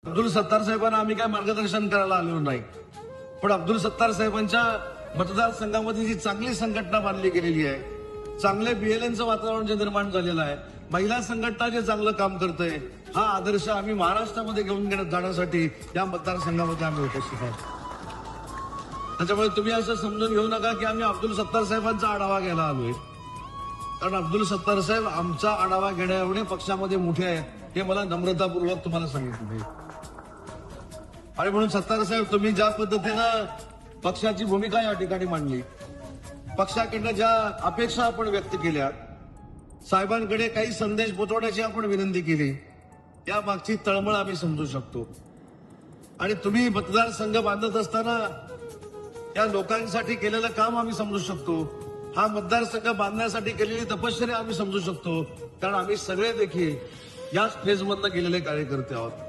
अब्दुल सत्तार साहेबांना आम्ही काय मार्गदर्शन करायला आलेलो नाही, पण अब्दुल सत्तार साहेबांच्या मतदारसंघामध्ये जी चांगली संघटना बांधली गेलेली आहे, चांगले बीएलएनचं वातावरण जे निर्माण झालेलं आहे, महिला संघटना जे चांगलं काम करतंय, हा आदर्श आम्ही महाराष्ट्रामध्ये घेऊन जाण्यासाठी या मतदारसंघामध्ये आम्ही उपस्थित आहोत. त्याच्यामुळे तुम्ही असं समजून घेऊ नका की आम्ही अब्दुल सत्तार साहेबांचा आढावा घ्यायला आलोय, कारण अब्दुल सत्तार साहेब आमचा आढावा घेण्या एवढे पक्षामध्ये मोठे आहेत हे मला नम्रतापूर्वक तुम्हाला सांगितलं. आणि म्हणून सत्तार साहेब, तुम्ही ज्या पद्धतीनं पक्षाची भूमिका या ठिकाणी मांडली, पक्षाकडनं ज्या अपेक्षा आपण व्यक्त केल्या, साहेबांकडे काही संदेश पोहोचवण्याची आपण विनंती केली, या मागची तळमळ आम्ही समजू शकतो. आणि तुम्ही मतदारसंघ बांधत असताना या लोकांसाठी केलेलं काम आम्ही समजू शकतो. हा मतदारसंघ बांधण्यासाठी केलेली तपश्चर्या आम्ही समजू शकतो, कारण आम्ही सगळे देखील याच फेजमधनं गेलेले कार्यकर्ते आहोत.